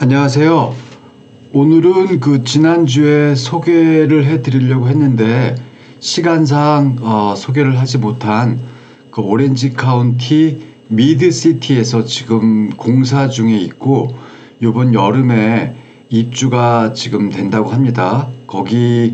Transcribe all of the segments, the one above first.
안녕하세요. 오늘은 지난주에 소개를 해드리려고 했는데 시간상 소개를 하지 못한 오렌지 카운티 미드시티에서 지금 공사 중에 있고 이번 여름에 입주가 지금 된다고 합니다. 거기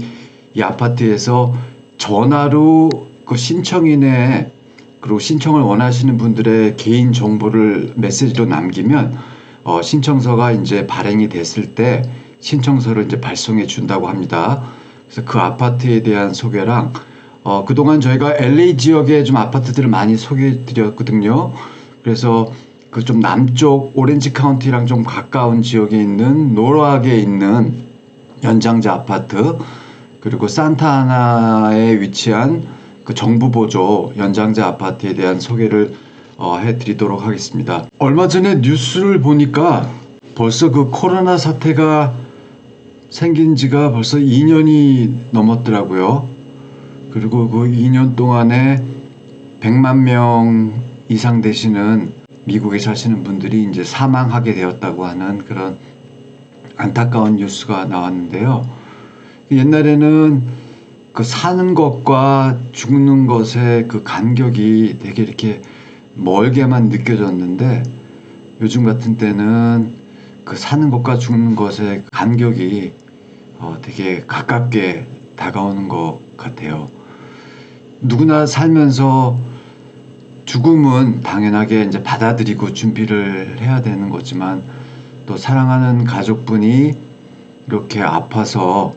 이 아파트에서 전화로 신청인의 그리고 신청을 원하시는 분들의 개인 정보를 메시지로 남기면 신청서가 이제 발행이 됐을 때 신청서를 이제 발송해 준다고 합니다. 그래서 그 아파트에 대한 소개랑 그동안 저희가 LA 지역에 좀 아파트들을 많이 소개해 드렸거든요. 그래서 그 좀 남쪽 오렌지 카운티랑 좀 가까운 지역에 있는 노락에 있는 연장자 아파트, 그리고 산타아나에 위치한 그 정부 보조 연장자 아파트에 대한 소개를 해드리도록 하겠습니다. 얼마 전에 뉴스를 보니까 벌써 그 코로나 사태가 생긴 지가 벌써 2년이 넘었더라고요. 그리고 그 2년 동안에 100만 명 이상 되시는 미국에 사시는 분들이 이제 사망하게 되었다고 하는 그런 안타까운 뉴스가 나왔는데요. 옛날에는 그 사는 것과 죽는 것의 그 간격이 되게 이렇게 멀게만 느껴졌는데 요즘 같은 때는 그 사는 것과 죽는 것의 간격이 되게 가깝게 다가오는 것 같아요. 누구나 살면서 죽음은 당연하게 이제 받아들이고 준비를 해야 되는 거지만 또 사랑하는 가족분이 이렇게 아파서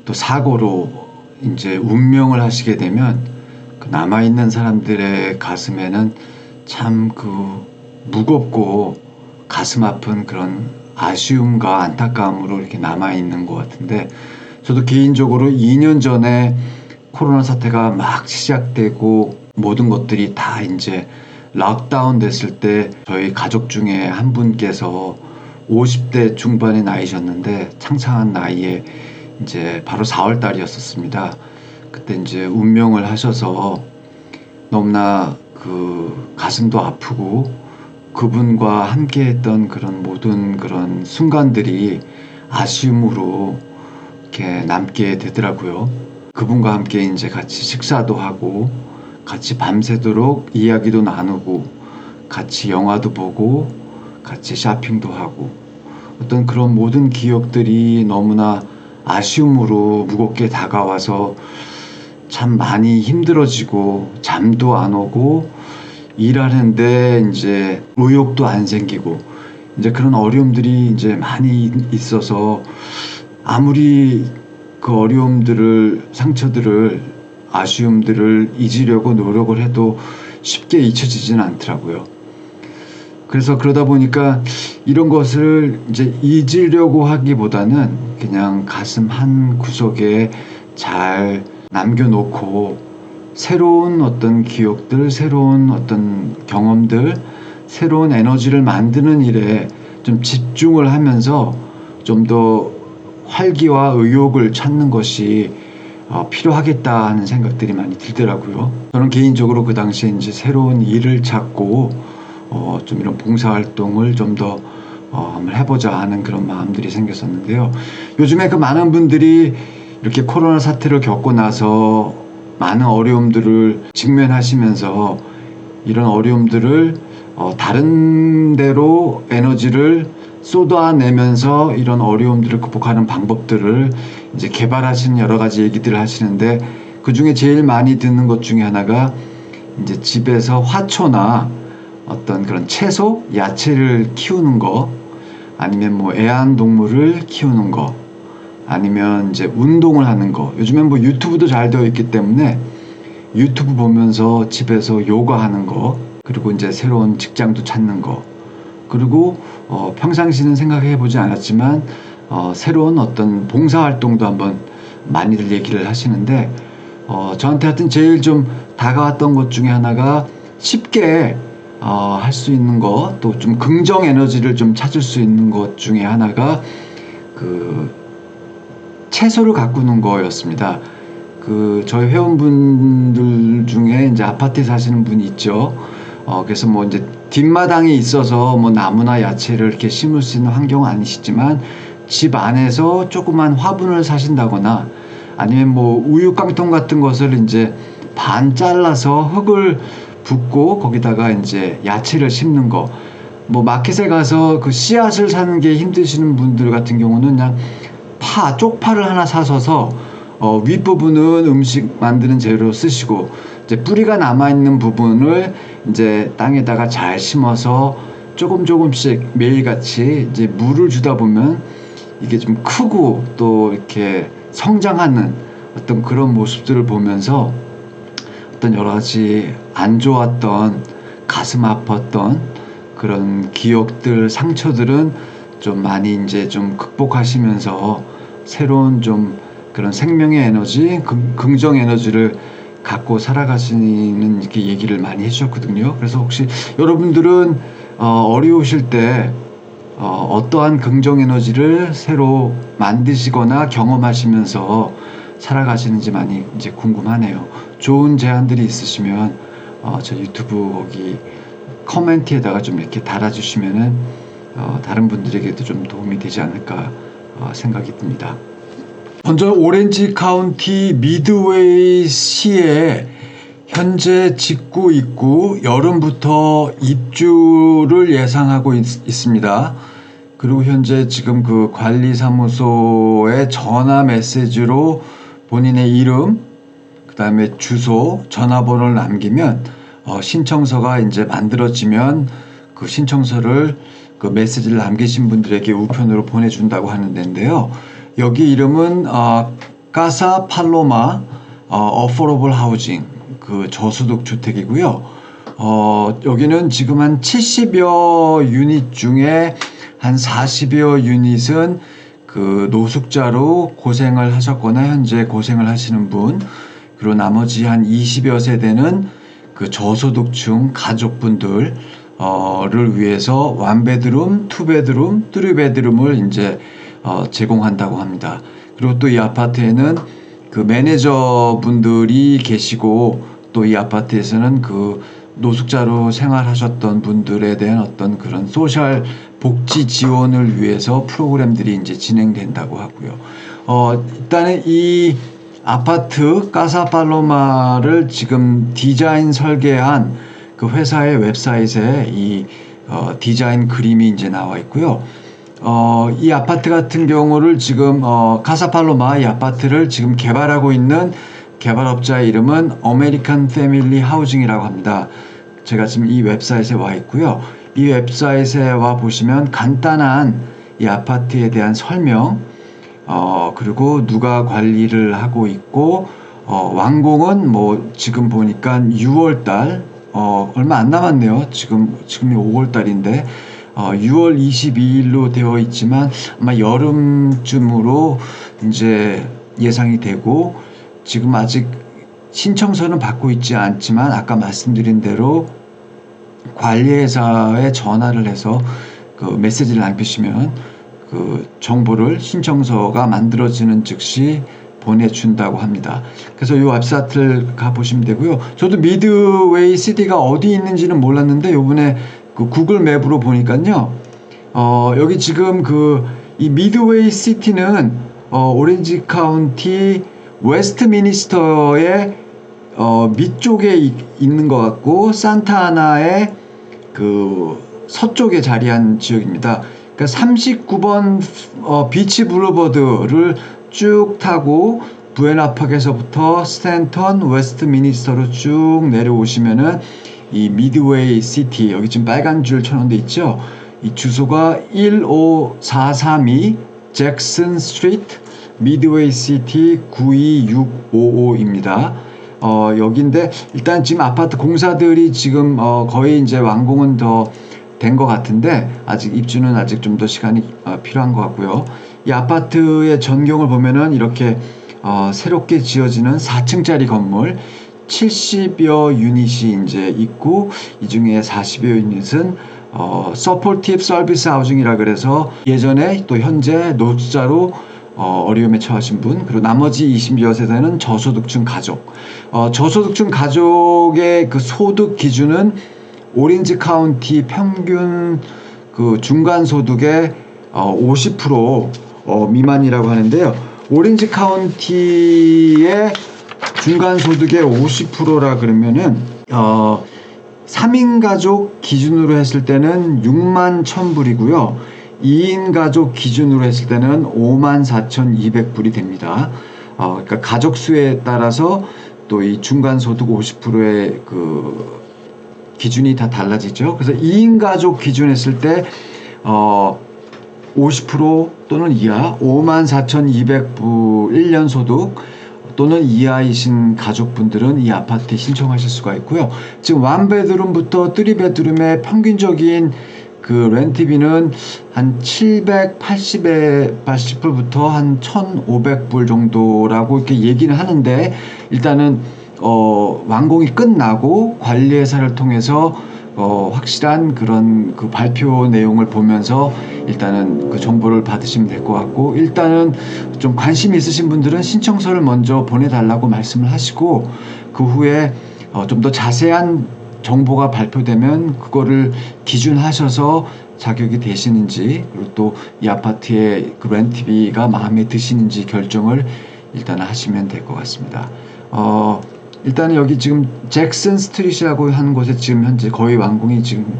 또 사고로 이제 운명을 하시게 되면 그 남아있는 사람들의 가슴에는 참 무겁고 가슴 아픈 그런 아쉬움과 안타까움으로 이렇게 남아있는 것 같은데, 저도 개인적으로 2년 전에 코로나 사태가 막 시작되고 모든 것들이 다 이제 락다운 됐을 때 저희 가족 중에 한 분께서 50대 중반의 나이셨는데 창창한 나이에 이제 바로 4월 달이었었습니다. 그때 이제 운명을 하셔서 너무나 그 가슴도 아프고 그분과 함께 했던 그런 모든 그런 순간들이 아쉬움으로 이렇게 남게 되더라고요. 그분과 함께 이제 같이 식사도 하고 같이 밤새도록 이야기도 나누고 같이 영화도 보고 같이 쇼핑도 하고 어떤 그런 모든 기억들이 너무나 아쉬움으로 무겁게 다가와서 참 많이 힘들어지고 잠도 안 오고 일하는데 이제 의욕도 안 생기고 이제 그런 어려움들이 이제 많이 있어서 아무리 그 어려움들을, 상처들을, 아쉬움들을 잊으려고 노력을 해도 쉽게 잊혀지지는 않더라고요. 그래서 그러다 보니까 이런 것을 이제 잊으려고 하기보다는 그냥 가슴 한 구석에 잘 남겨놓고 새로운 어떤 기억들, 새로운 어떤 경험들, 새로운 에너지를 만드는 일에 좀 집중을 하면서 좀 더 활기와 의욕을 찾는 것이 필요하겠다 하는 생각들이 많이 들더라고요. 저는 개인적으로 그 당시에 이제 새로운 일을 찾고 좀 이런 봉사활동을 좀 더 한번 해보자 하는 그런 마음들이 생겼었는데요. 요즘에 그 많은 분들이 이렇게 코로나 사태를 겪고 나서 많은 어려움들을 직면하시면서 이런 어려움들을 다른 데로 에너지를 쏟아내면서 이런 어려움들을 극복하는 방법들을 이제 개발하시는 여러 가지 얘기들을 하시는데, 그 중에 제일 많이 듣는 것 중에 하나가 이제 집에서 화초나 어떤 그런 채소, 야채를 키우는 거, 아니면 뭐 애완동물을 키우는 거, 아니면 이제 운동을 하는 거. 요즘엔 뭐 유튜브도 잘 되어 있기 때문에 유튜브 보면서 집에서 요가 하는 거, 그리고 이제 새로운 직장도 찾는 거, 그리고 평상시는 생각해 보지 않았지만 새로운 어떤 봉사활동도 한번 많이들 얘기를 하시는데, 저한테 하여튼 제일 좀 다가왔던 것 중에 하나가 쉽게 할 수 있는 것, 또 좀 긍정 에너지를 좀 찾을 수 있는 것 중에 하나가 그 채소를 가꾸는 거였습니다. 저희 회원분들 중에 이제 아파트에 사시는 분이 있죠. 그래서 뭐 이제 뒷마당이 있어서 뭐 나무나 야채를 이렇게 심을 수 있는 환경은 아니시지만 집 안에서 조그만 화분을 사신다거나 아니면 뭐 우유 깡통 같은 것을 이제 반 잘라서 흙을 붓고 거기다가 이제 야채를 심는 거. 뭐 마켓에 가서 그 씨앗을 사는 게 힘드시는 분들 같은 경우는 그냥 쪽파를 하나 사셔서 윗부분은 음식 만드는 재료로 쓰시고 이제 뿌리가 남아있는 부분을 이제 땅에다가 잘 심어서 조금씩 매일같이 이제 물을 주다 보면 이게 좀 크고 또 이렇게 성장하는 어떤 그런 모습들을 보면서 어떤 여러 가지 안 좋았던 가슴 아팠던 그런 기억들, 상처들은 좀 많이 이제 좀 극복하시면서 새로운 좀 그런 생명의 에너지, 긍정 에너지를 갖고 살아가시는 이렇게 얘기를 많이 해주셨거든요. 그래서 혹시 여러분들은 어려우실 때 어떠한 긍정 에너지를 새로 만드시거나 경험하시면서 살아가시는지 많이 이제 궁금하네요. 좋은 제안들이 있으시면 저 유튜브 거기 커멘트에다가 좀 이렇게 달아주시면은 다른 분들에게도 좀 도움이 되지 않을까 생각이 듭니다. 먼저 오렌지 카운티 미드웨이 시에 현재 짓고 있고 여름부터 입주를 예상하고 있습니다. 그리고 현재 지금 그 관리사무소에 전화 메시지로 본인의 이름, 그 다음에 주소, 전화번호를 남기면 신청서가 이제 만들어지면 그 신청서를 그 메시지를 남기신 분들에게 우편으로 보내준다고 하는 데인데요. 여기 이름은 까사 팔로마 어포러블 하우징 그 저소득 주택이고요. 여기는 지금 한 70여 유닛 중에 한 40여 유닛은 그 노숙자로 고생을 하셨거나 현재 고생을 하시는 분, 그리고 나머지 한 20여 세대는 그 저소득층 가족분들 를 위해서 원베드룸, 투베드룸, 쓰리베드룸을 이제 제공한다고 합니다. 그리고 또 이 아파트에는 그 매니저분들이 계시고 또 이 아파트에서는 그 노숙자로 생활하셨던 분들에 대한 어떤 그런 소셜 복지 지원을 위해서 프로그램들이 이제 진행된다고 하고요. 일단은 이 아파트 까사팔로마를 지금 디자인 설계한 그 회사의 웹사이트에 이 디자인 그림이 이제 나와 있고요. 이 아파트 같은 경우를 지금 카사팔로마 이 아파트를 지금 개발하고 있는 개발업자의 이름은 아메리칸 패밀리 하우징이라고 합니다. 제가 지금 이 웹사이트에 와 있고요. 이 웹사이트에 와 보시면 간단한 이 아파트에 대한 설명, 그리고 누가 관리를 하고 있고, 완공은 뭐 지금 보니까 6월달, 얼마 안 남았네요. 지금이 5월달인데, 6월 22일로 되어 있지만 아마 여름쯤으로 이제 예상이 되고, 지금 아직 신청서는 받고 있지 않지만 아까 말씀드린 대로 관리회사에 전화를 해서 그 메시지를 남기시면 그 정보를 신청서가 만들어지는 즉시 보내준다고 합니다. 그래서 이 웹사이트를 가보시면 되고요. 저도 미드웨이 시티가 어디 있는지는 몰랐는데 요번에 그 구글 맵으로 보니까요. 여기 지금 이 미드웨이 시티는 오렌지 카운티 웨스트미니스터의 밑쪽에 있는 것 같고 산타아나의 그 서쪽에 자리한 지역입니다. 그러니까 39번 비치 블루버드를 쭉 타고 부에나파크에서부터 스탠턴 웨스트미니스터로 쭉 내려오시면은 이 미드웨이 시티, 여기 지금 빨간 줄 쳐놓은 데 있죠. 이 주소가 15432 잭슨 스트리트 미드웨이 시티 92655입니다. 여기인데 일단 지금 아파트 공사들이 지금 거의 이제 완공은 더 된 것 같은데 아직 입주는 아직 좀 더 시간이 필요한 것 같고요. 이 아파트의 전경을 보면은 이렇게 새롭게 지어지는 4층짜리 건물 70여 유닛이 이제 있고 이 중에 40여 유닛은 서포티브 서비스 하우징이라 그래서 예전에 또 현재 노숙자로 어려움에 처하신 분, 그리고 나머지 20여 세대는 저소득층 가족. 저소득층 가족의 그 소득 기준은 오렌지 카운티 평균 그 중간 소득의 50% 미만이라고 하는데요. 오렌지 카운티의 중간 소득의 50%라 그러면은 3인 가족 기준으로 했을 때는 6만 1,000불이고요. 2인 가족 기준으로 했을 때는 54,200불이 됩니다. 그러니까 가족 수에 따라서 또 이 중간 소득 50%의 그 기준이 다 달라지죠. 그래서 2인 가족 기준 했을 때 50% 또는 이하 54,200불 1년 소득 또는 이하이신 가족분들은 이 아파트에 신청하실 수가 있고요. 지금 원베드룸부터 3베드룸의 평균적인 그 렌트비는 한 780불부터 한 1,500불 정도라고 이렇게 얘기는 하는데, 일단은 완공이 끝나고 관리회사를 통해서 확실한 그런 그 발표 내용을 보면서 일단은 그 정보를 받으시면 될 것 같고, 일단은 좀 관심 있으신 분들은 신청서를 먼저 보내달라고 말씀을 하시고, 그 후에 좀 더 자세한 정보가 발표되면 그거를 기준하셔서 자격이 되시는지, 그리고 또 이 아파트의 그 렌트비가 마음에 드시는지 결정을 일단 하시면 될 것 같습니다. 일단은 여기 지금 잭슨 스트릿이라고 하는 곳에 지금 현재 거의 완공이 지금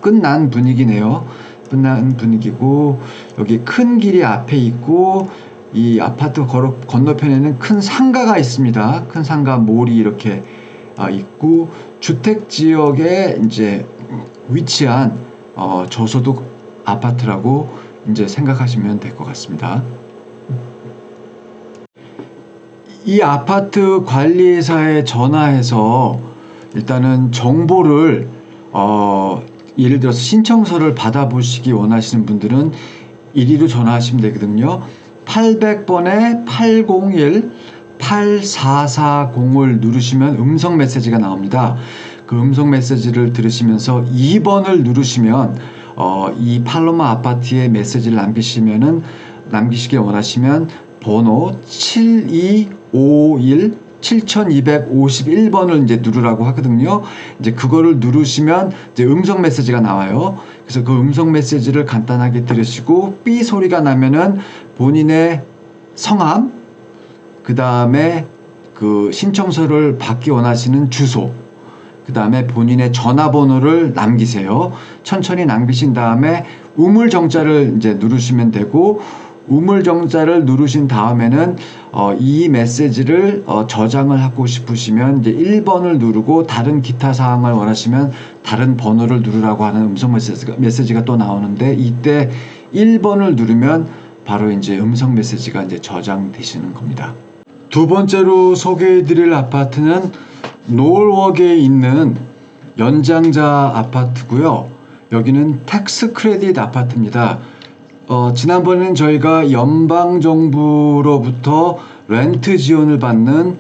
끝난 분위기네요. 끝난 분위기고, 여기 큰 길이 앞에 있고, 이 아파트 건너편에는 큰 상가가 있습니다. 큰 상가 몰이 이렇게 있고, 주택 지역에 이제 위치한 저소득 아파트라고 이제 생각하시면 될 것 같습니다. 이 아파트 관리회사에 전화해서 일단은 정보를 예를 들어서 신청서를 받아보시기 원하시는 분들은 이리로 전화하시면 되거든요. 800번에 801-8440을 누르시면 음성 메시지가 나옵니다. 그 음성 메시지를 들으시면서 2번을 누르시면 이 팔로마 아파트에 메시지를 남기시길 원하시면 번호 7251-7251번을 이제 누르라고 하거든요. 이제 그거를 누르시면 이제 음성 메시지가 나와요. 그래서 그 음성 메시지를 간단하게 들으시고 삐 소리가 나면은 본인의 성함, 그 다음에 그 신청서를 받기 원하시는 주소, 그 다음에 본인의 전화번호를 남기세요. 천천히 남기신 다음에 우물정자를 이제 누르시면 되고, 우물정자를 누르신 다음에는 이 메시지를 저장을 하고 싶으시면 이제 1번을 누르고, 다른 기타 사항을 원하시면 다른 번호를 누르라고 하는 음성 메시지가 또 나오는데, 이때 1번을 누르면 바로 이제 음성 메시지가 이제 저장되시는 겁니다. 두 번째로 소개해드릴 아파트는 노월워크에 있는 연장자 아파트고요. 여기는 텍스 크레딧 아파트입니다. 지난번에는 저희가 연방정부로부터 렌트 지원을 받는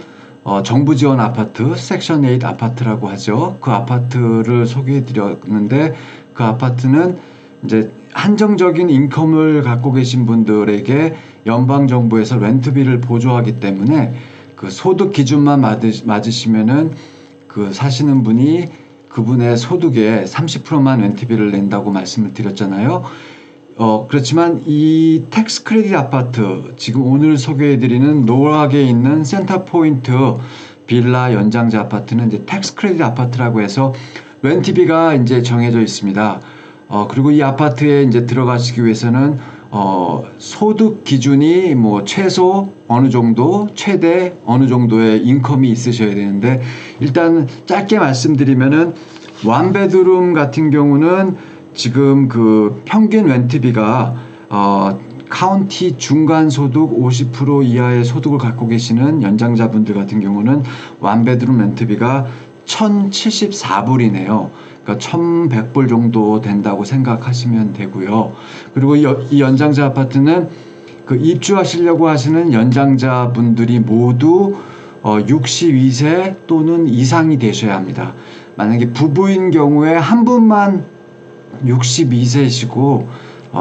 정부 지원 아파트, 섹션 8 아파트라고 하죠. 그 아파트를 소개해 드렸는데, 그 아파트는 이제 한정적인 인컴을 갖고 계신 분들에게 연방정부에서 렌트비를 보조하기 때문에 그 소득 기준만 맞으시면은 그 사시는 분이 그분의 소득의 30%만 렌트비를 낸다고 말씀을 드렸잖아요. 그렇지만 이 텍스 크레딧 아파트, 지금 오늘 소개해드리는 노락에 있는 센터포인트 빌라 연장자 아파트는 이제 텍스 크레딧 아파트라고 해서 렌트비가 이제 정해져 있습니다. 그리고 이 아파트에 이제 들어가시기 위해서는 소득 기준이 뭐 최소 어느 정도, 최대 어느 정도의 인컴이 있으셔야 되는데, 일단 짧게 말씀드리면은 원베드룸 같은 경우는 지금 그 평균 렌트비가 카운티 중간 소득 50% 이하의 소득을 갖고 계시는 연장자분들 같은 경우는 원베드룸 렌트비가 1,074불이네요. 그러니까 1,100불 정도 된다고 생각하시면 되고요. 그리고 이 연장자 아파트는 그 입주하시려고 하시는 연장자분들이 모두 62세 또는 이상이 되셔야 합니다. 만약에 부부인 경우에 한 분만 62세이시고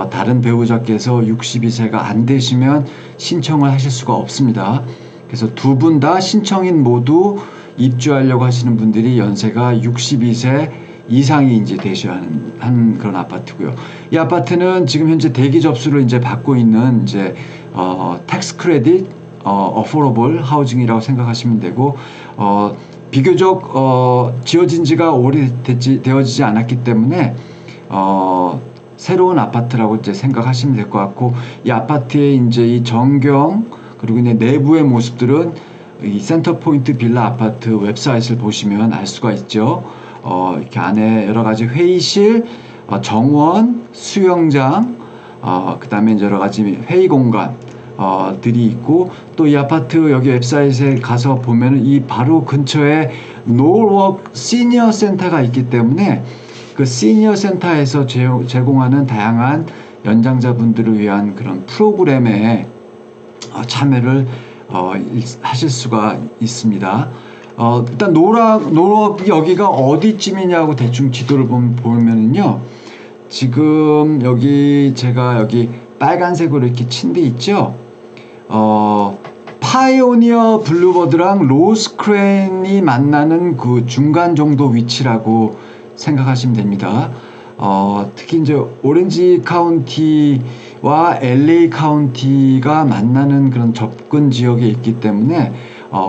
다른 배우자께서 62세가 안 되시면 신청을 하실 수가 없습니다. 그래서 두 분 다 신청인 모두 입주하려고 하시는 분들이 연세가 62세 이상이 이제 되셔야 하는 그런 아파트고요. 이 아파트는 지금 현재 대기 접수를 이제 받고 있는 이제 텍스 크레딧 어포러블 하우징이라고 생각하시면 되고, 비교적 지어진 지가 오래되어지지 않았기 때문에 새로운 아파트라고 이제 생각하시면 될 것 같고, 이 아파트의 이제 이 전경 그리고 이제 내부의 모습들은 이 센터포인트 빌라 아파트 웹사이트를 보시면 알 수가 있죠. 이렇게 안에 여러 가지 회의실, 정원, 수영장, 그 다음에 여러 가지 회의 공간, 들이 있고, 또 이 아파트 여기 웹사이트에 가서 보면은 이 바로 근처에 노워크 시니어 센터가 있기 때문에 그 시니어 센터에서 제공하는 다양한 연장자분들을 위한 그런 프로그램에 참여를 하실 수가 있습니다. 일단 노워크 여기가 어디쯤이냐고 대충 지도를 보면은요, 지금 여기 제가 여기 빨간색으로 이렇게 친 데 있죠. 파이오니어 블루버드랑 로스크랜이 만나는 그 중간 정도 위치라고 생각하시면 됩니다. 특히 이제 오렌지 카운티와 LA 카운티가 만나는 그런 접근 지역에 있기 때문에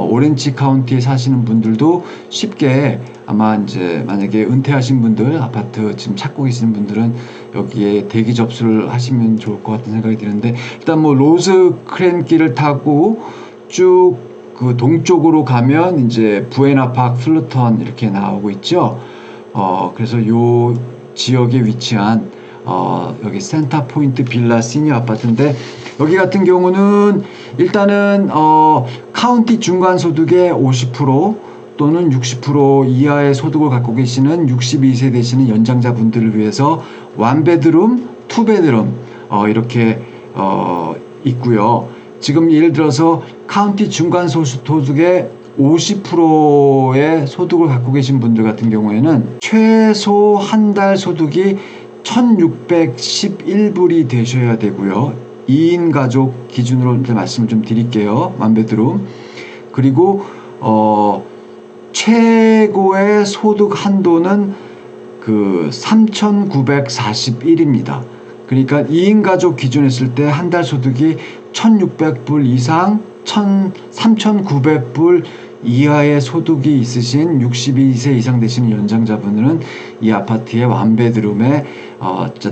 오렌지 카운티에 사시는 분들도 쉽게, 아마 이제 만약에 은퇴하신 분들, 아파트 지금 찾고 계시는 분들은 여기에 대기 접수를 하시면 좋을 것 같은 생각이 드는데, 일단 뭐 로스크랜 길을 타고 쭉 그 동쪽으로 가면 이제 부에나 파크 플루턴 이렇게 나오고 있죠. 그래서 요 지역에 위치한 여기 센터 포인트 빌라 시니어 아파트인데, 여기 같은 경우는 일단은 카운티 중간 소득의 50% 또는 60% 이하의 소득을 갖고 계시는 62세 되시는 연장자분들을 위해서 1베드룸, 2베드룸 이렇게 있고요. 지금 예를 들어서 카운티 중간 소득의 50%의 소득을 갖고 계신 분들 같은 경우에는 최소 한 달 소득이 1611불이 되셔야 되고요. 2인 가족 기준으로 말씀을 좀 드릴게요. 원베드룸. 그리고 최고의 소득 한도는 그 3,941입니다. 그러니까 2인 가족 기준 했을 때 한 달 소득이 1,600불 이상, 3,900불 이하의 소득이 있으신 62세 이상 되시는 연장자분들은 이 아파트의 원베드룸에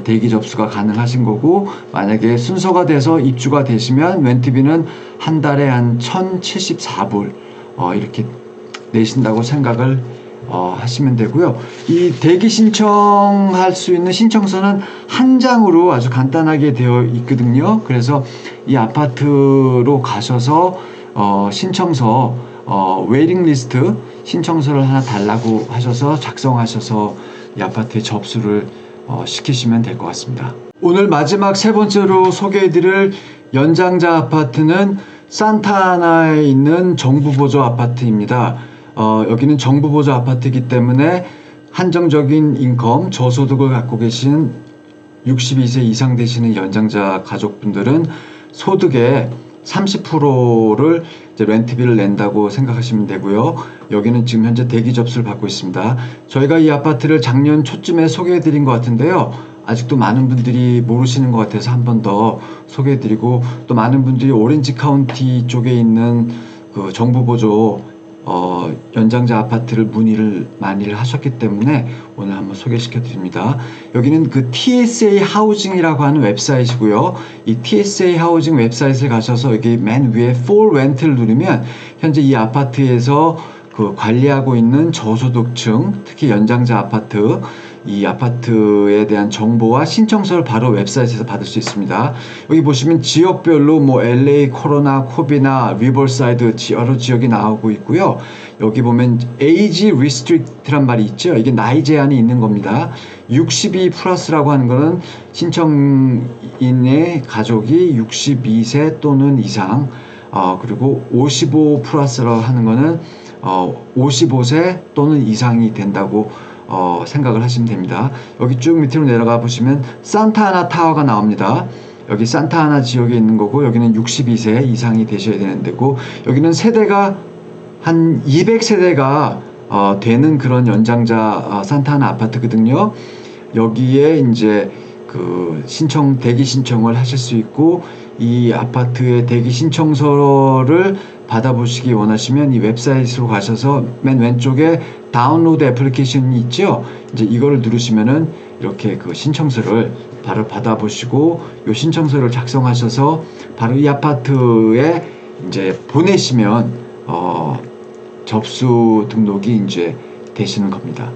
대기 접수가 가능하신 거고, 만약에 순서가 돼서 입주가 되시면 렌트비는 한 달에 한 1,074불 이렇게 내신다고 생각을 하시면 되고요. 이 대기 신청할 수 있는 신청서는 한 장으로 아주 간단하게 되어 있거든요. 그래서 이 아파트로 가셔서 신청서 웨이팅 리스트 신청서를 하나 달라고 하셔서 작성하셔서 이 아파트에 접수를 시키시면 될 것 같습니다. 오늘 마지막 세 번째로 소개해드릴 연장자 아파트는 산타아나에 있는 정부보조 아파트입니다. 여기는 정부보조 아파트이기 때문에 한정적인 인컴, 저소득을 갖고 계신 62세 이상 되시는 연장자 가족분들은 소득의 30%를 이제 렌트비를 낸다고 생각하시면 되고요. 여기는 지금 현재 대기 접수를 받고 있습니다. 저희가 이 아파트를 작년 초쯤에 소개해 드린 것 같은데요. 아직도 많은 분들이 모르시는 것 같아서 한 번 더 소개해 드리고, 또 많은 분들이 오렌지 카운티 쪽에 있는 그 정부 보조 연장자 아파트를 문의를 많이 하셨기 때문에 오늘 한번 소개시켜 드립니다. 여기는 그 TSA 하우징이라고 하는 웹사이트이고요. 이 TSA 하우징 웹사이트에 가셔서 여기 맨 위에 For Rent를 누르면 현재 이 아파트에서 그 관리하고 있는 저소득층, 특히 연장자 아파트, 이 아파트에 대한 정보와 신청서를 바로 웹사이트에서 받을 수 있습니다. 여기 보시면 지역별로 뭐 LA, 코로나, 코비나, 리버사이드 여러 지역이 나오고 있고요. 여기 보면 Age Restrict란 말이 있죠. 이게 나이 제한이 있는 겁니다. 62 플러스라고 하는 거는 신청인의 가족이 62세 또는 이상, 그리고 55 플러스라고 하는 거는 55세 또는 이상이 된다고 생각을 하시면 됩니다. 여기 쭉 밑으로 내려가 보시면 산타아나 타워가 나옵니다. 여기 산타아나 지역에 있는 거고, 여기는 62세 이상이 되셔야 되는 데고, 여기는 세대가 한 200세대가 되는 그런 연장자 산타하나 아파트거든요. 여기에 이제 그 대기 신청을 하실 수 있고, 이 아파트의 대기 신청서를 받아보시기 원하시면 이 웹사이트로 가셔서 맨 왼쪽에 다운로드 애플리케이션이 있죠. 이제 이거를 누르시면은 이렇게 그 신청서를 바로 받아보시고, 요 신청서를 작성하셔서 바로 이 아파트에 이제 보내시면 접수 등록이 이제 되시는 겁니다.